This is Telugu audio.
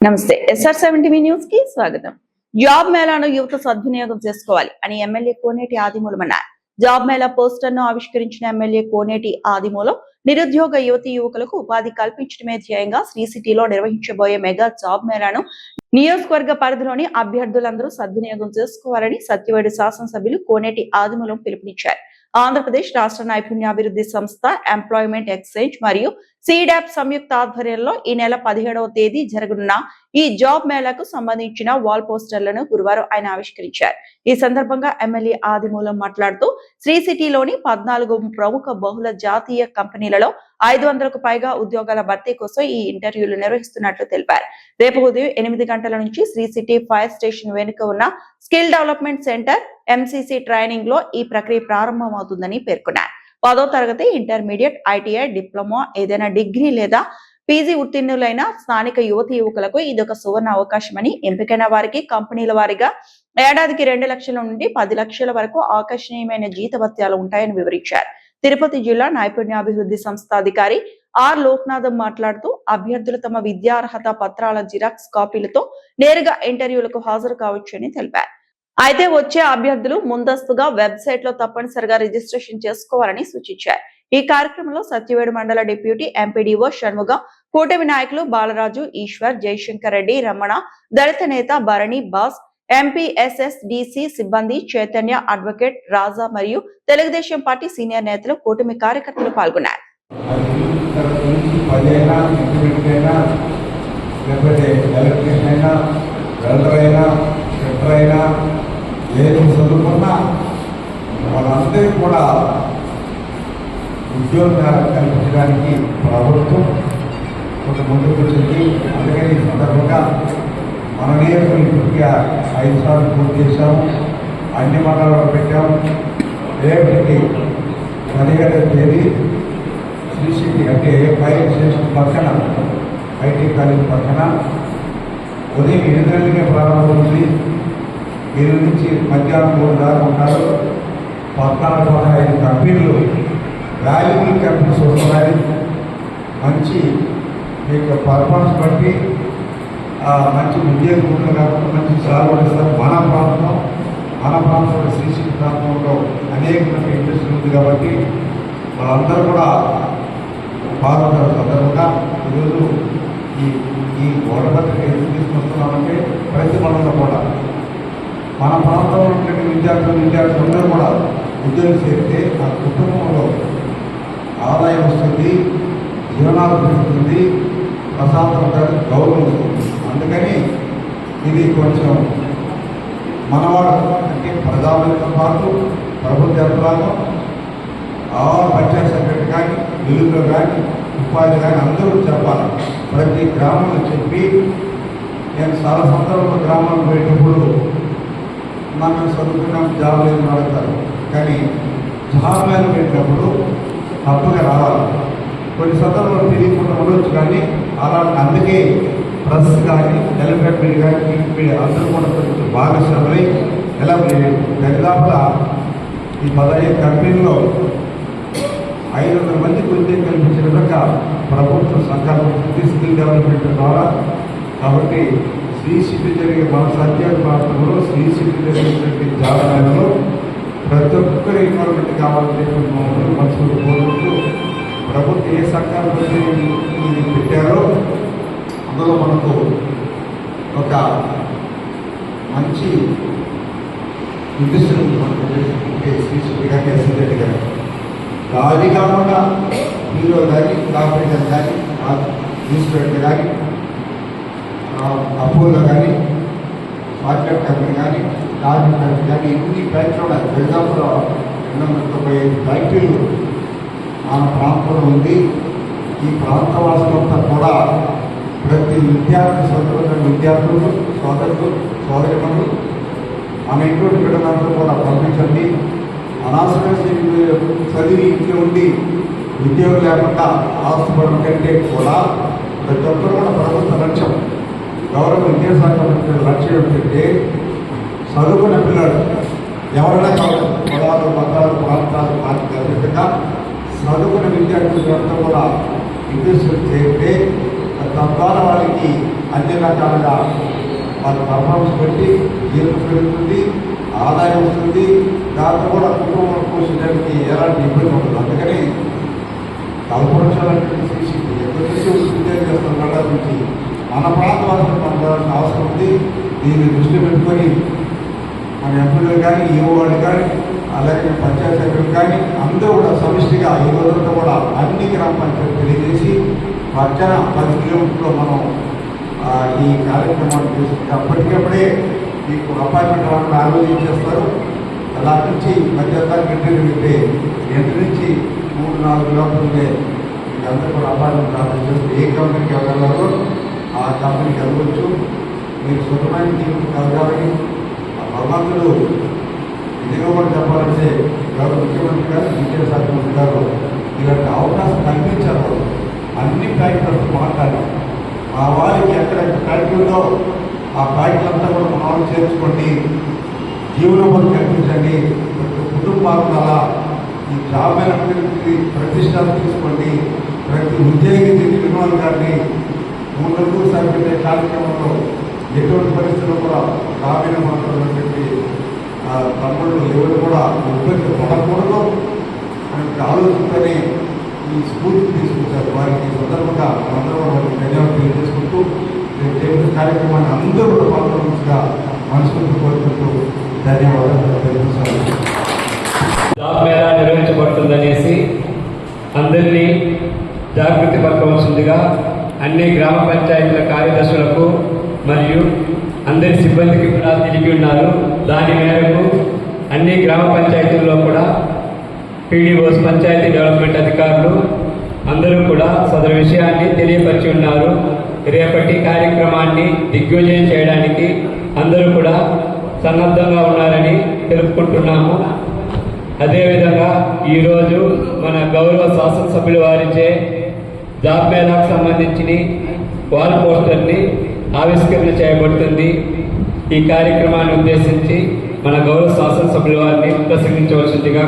నమస్తే SR7 న్యూస్ కి స్వాగతం. జాబ్ మేళాను యువత సద్వినియోగం చేసుకోవాలి అని ఎమ్మెల్యే కోనేటి ఆదిమూలం అన్నారు. జాబ్ మేళా పోస్టర్ ను ఆవిష్కరించిన ఎమ్మెల్యే కోనేటి ఆదిమూలం నిరుద్యోగ యువతీ యువకులకు ఉపాధి కల్పించడమే ధ్యేయంగా శ్రీ సిటీలో నిర్వహించబోయే మెగా జాబ్ మేళాను నియోజకవర్గ పరిధిలోని అభ్యర్థులందరూ సద్వినియోగం చేసుకోవాలని సత్యవేడు శాసనసభ్యులు కోనేటి ఆదిమూలం పిలుపునిచ్చారు. ఆంధ్రప్రదేశ్ రాష్ట్ర నైపుణ్యాభివృద్ధి సంస్థ, ఎంప్లాయ్మెంట్ ఎక్స్చేంజ్ మరియు సీడాప్ సంయుక్త ఆధ్వర్యంలో ఈ నెల 17వ తేదీ జరగనున్న ఈ జాబ్ మేళాకు సంబంధించిన వాల్ పోస్టర్లను గురువారం ఆయన ఆవిష్కరించారు. ఈ సందర్భంగా ఎమ్మెల్యే ఆదిమూలం మాట్లాడుతూ శ్రీ సిటీలోని 14 ప్రముఖ బహుళ జాతీయ కంపెనీలలో 500కు పైగా ఉద్యోగాల భర్తీ కోసం ఈ ఇంటర్వ్యూలు నిర్వహిస్తున్నట్లు తెలిపారు. రేపు ఉదయం 8 గంటల నుంచి శ్రీ సిటీ ఫైర్ స్టేషన్ వెనుక ఉన్న skill development centre MCC training లో ఈ ప్రక్రియ ప్రారంభమవుతుందని పేర్కొన్నారు. 10వ తరగతి, ఇంటర్మీడియట్, ITI, డిప్లొమా, ఏదైనా డిగ్రీ లేదా PG ఉత్తీర్ణులైన స్థానిక యువతీ యువకులకు ఇదొక సువర్ణ అవకాశమని, ఎంపికైన వారికి కంపెనీల వారీగా ఏడాదికి 2 లక్షల నుండి 10 లక్షల వరకు ఆకర్షణీయమైన జీతభత్యాలు ఉంటాయని వివరించారు. తిరుపతి జిల్లా నైపుణ్యాభివృద్ధి సంస్థ అధికారి R. లోక్నాథం మాట్లాడుతూ అభ్యర్థులు తమ విద్యార్హత పత్రాల జిరాక్స్ కాపీలతో నేరుగా ఇంటర్వ్యూలకు హాజరు కావచ్చని తెలిపారు. అయితే వచ్చే అభ్యర్థులు ముందస్తుగా వెబ్సైట్ లో తప్పనిసరిగా రిజిస్ట్రేషన్ చేసుకోవాలని సూచించారు. ఈ కార్యక్రమంలో సత్యవేడు మండల డిప్యూటీ ఎంపీడీఓ షణ్ముగ, కూటమి నాయకులు బాలరాజు, ఈశ్వర్, జయశంకర్ రెడ్డి, రమణ, దళిత నేత భరణి, బాస్, MPSSDC సిబ్బంది, చైతన్య, అడ్వకేట్ రాజా మరియు తెలుగుదేశం పార్టీ సీనియర్ నేతలు, కూటమి కార్యకర్తలు పాల్గొన్నారు. ఏది చదువుకున్నా వాళ్ళందరికీ కూడా ఉద్యోగాలు కల్పించడానికి ప్రభుత్వం కొంత ముందుకు వచ్చింది. అందుకని ఈ సందర్భంగా మన నియోజకవర్గం ఇప్పటికీ 5 సార్లు పూర్తి చేశాము. అన్ని మండలాలు పెట్టాము. రేపటికి 17వ తేదీ శ్రీ సిటీ అంటే ఫైర్ స్టేషన్ పక్కన IT కాలేజ్ పక్కన ఉదయం 8 గంటలకే ప్రారంభమవుతుంది. 7 నుంచి మధ్యాహ్నం 3 దాకా ఉంటారు. 14-15 కంపెనీలు వాల్యుబుల్ కంపెనీస్ వస్తున్నాయి. మంచి మీకు పర్ఫార్మెన్స్ బట్టి మంచి ఉద్యోగం ఉంటుంది కాబట్టి మంచి సేవలు ఇస్తారు. మన ప్రాంతంలో శ్రీ సిటీ ప్రాంతంలో అనేక ఇంట్రెస్ట్ ఉంది కాబట్టి వాళ్ళందరూ కూడా పాల్గొంటారు. సందర్భంగా ఈరోజు ఈ ఓటపత్రిక ఎందుకు తీసుకొస్తున్నామంటే ప్రతి మండలంలో కూడా మన ప్రాంతంలో ఉండే విద్యార్థులందరూ కూడా ఉద్యోగం చేస్తే ఆ కుటుంబంలో ఆదాయం వస్తుంది, జీవనాభివృద్ధి ఉంటుంది, ప్రశాంతత, గౌరవం వస్తుంది. అందుకని ఇది కొంచెం మనవాడు అంటే ప్రజాప్రతితో పాటు ప్రభుత్వ యంత్రాంగం, పంచాయత్ సెక్రటరీ కానీ, వెలుగులో కానీ, ఉపాధి కానీ అందరూ చెప్పాలి. ప్రతి గ్రామంలో చెప్పి నేను చాలా సందర్భంలో గ్రామాల్లో పోయేటప్పుడు మనం చదువుకున్నాం జాబ్ లేదు అడుగుతారు. కానీ జాబ్ మీద పెట్టినప్పుడు తప్పగా రావాలి. కొన్ని సందర్భాలు తెలియకుండా ఉండొచ్చు కానీ అలా అందుకే ప్రెస్ కానీ, డెవలప్మెంట్ కానీ, అందరూ కూడా కొంచెం భాగస్వాములై ఎలా దరిదాపుల ఈ 15 కంపెనీల్లో 500 మందికి ఉద్యోగం కల్పించిన విధంగా ప్రభుత్వం సంకల్పించింది స్కిల్ డెవలప్మెంట్ ద్వారా. కాబట్టి శ్రీ సిటీ జరిగే మన సత్యాల ప్రాంతంలో శ్రీ సిటీ జరిగేటువంటి జాబ్ మేళలో ప్రతి ఒక్కరు ఇన్వాల్వ్మెంట్ కావాలని మమ్మల్ని మనసులు కోరుకుంటూ ప్రభుత్వం ఏ సంకల్పం ఇది పెట్టారో అందులో మనకు ఒక మంచి ఉద్దేశం శ్రీ సిటీ కానీ, ఎస్సీ రెడ్డి గారు అది కాకుండా హీరో కానీ, కార్పొరేటర్ కానీ, న్యూస్ పేపర్ కానీ, అపోలో కానీ, మార్కెట్ కంపెనీ కానీ, లాజిక్ కంపెనీ కానీ ఇన్ని ఫ్యాక్టరీలు ఉన్నాయి. దాదాపులో 295 ఫ్యాక్టరీలు మన ప్రాంతంలో ఉంది. ఈ ప్రాంత వాసులంతా కూడా ప్రతి విద్యార్థి చదువుతున్న విద్యార్థులు, సోదరిమణులు మన ఇంట్లో బిడ్డలందరూ కూడా పంపించండి. అనవసరంగా చదివి ఇంట్లో ఉండి ఉద్యోగం లేకుండా ఆస్తుపడడం కంటే కూడా ప్రతి ఒక్కరు కూడా ప్రభుత్వ లక్ష్యం, గౌరవ విద్యాశాఖ లక్ష్యం ఏంటంటే చదువుకున్న పిల్లలు ఎవరైనా కావాలి, కులాలు, మతాలు, ప్రాంతాలు, పార్టీ అతీతంగా చదువుకున్న విద్యార్థులంతా కూడా ఇంట్రెస్ట్ చేస్తే తద్వారా వాళ్ళకి అన్ని రకాలుగా వాళ్ళు పర్ఫార్మెన్స్ పెట్టి జీతం పెరుగుతుంది, ఆదాయం వస్తుంది, దాంతో కూడా కుటుంబం పోషించడానికి ఎలాంటి ఇబ్బంది ఉంటుంది. అందుకని కల్పవృక్షాలంటే ఎక్కడి ఉద్యోగం చేస్తున్న వాళ్ళ నుంచి మన ప్రాంత వాసులు పొందాల్సిన అవసరం ఉంది. దీన్ని దృష్టి పెట్టుకొని మన ఎంపీలు కానీ, ఈఓ వాళ్ళు కానీ, అలాగే పంచాయతీ సభ్యులు కానీ అందరూ కూడా సమిష్టిగా ఈ రోజుల్లో కూడా అన్ని గ్రామ పంచాయతీలు తెలియజేసి పక్కన 10 కిలోమీటర్లో మనం ఈ కార్యక్రమాన్ని చేసుకుంటే అప్పటికప్పుడే మీకు అపార్ట్మెంట్ వాళ్ళని ఆలోచించేస్తారు. అలా నుంచి మధ్యాహ్నం ఇంటి ఎందు నుంచి 3-4 కిలోమీటర్లే మీకు అందరూ కూడా అపార్ట్మెంట్ ఆలోచిస్తే ఏ కంపెనీకి వెళ్ళాలో ఆ కంపెనీకి వెళ్ళవచ్చు. మీరు సుఖమైన జీవితం కలగాలని ఆ భగవంతుడు ఇదిగా కూడా చెప్పాలంటే గౌరవ ముఖ్యమంత్రి గారు, విద్యాశాఖ మంత్రి గారు ఇలాంటి అవకాశం కల్పించారు. అన్ని ఫ్యాక్టరీలు మాట్లాడాలి. ఆ వారికి ఎక్కడెక్కడ ఫ్యాక్టరీ ఉందో ఆ ఫ్యాక్టరీలంతా కూడా మన వాళ్ళు చేర్చుకోండి, జీవనోపాధి కల్పించండి. ప్రతి కుటుంబాల అలా ఈ జాబ్ మేళకి ప్రతిష్టలు తీసుకోండి. ప్రతి ఉద్యోగి నిర్మాణం గారిని 3 రోజులు సరిపెట్టే కార్యక్రమంలో ఎటువంటి పరిస్థితుల్లో కూడా గ్రామీణ ప్రాంతాలటువంటి తమ్ముళ్ళు ఎవరు కూడా ఇబ్బంది పడకూడదు అనే ఆలోచనతోనే ఈ స్ఫూర్తి తీసుకొచ్చారు. వారికి సందర్భంగా అందరూ వారికి ధన్యవాదాలు తెలియజేసుకుంటూ రేపు కార్యక్రమాన్ని అందరూ కూడా పాల్గొనగా మనస్ఫూర్తి కోరుకుంటూ ధన్యవాదాలు తెలియజేశారు. జాబ్ మేళా నిర్వహించబడుతుందనేసి అందరినీ జాగృతి పరచవలసిందిగా అన్ని గ్రామ పంచాయతీల కార్యదర్శులకు మరియు అందరి సిబ్బందికి కూడా తెలిపి ఉన్నారు. దాని మేరకు అన్ని గ్రామ పంచాయతీల్లో కూడా పీడీఓస్, పంచాయతీ డెవలప్మెంట్ అధికారులు అందరూ కూడా సదరు విషయాన్ని తెలియపరిచి ఉన్నారు. రేపటి కార్యక్రమాన్ని దిగ్విజయం చేయడానికి అందరూ కూడా సన్నద్ధంగా ఉన్నారని తెలుపుకుంటున్నాము. అదేవిధంగా ఈరోజు మన గౌరవ శాసనసభ్యుల వారిచే జాబ్ మేళాకు సంబంధించిన వాల్ పోస్టర్ని ఆవిష్కరణ చేయబడుతుంది. ఈ కార్యక్రమాన్ని ఉద్దేశించి మన గౌరవ శాసనసభ్యుల వారిని ప్రసంగించవలసిందిగా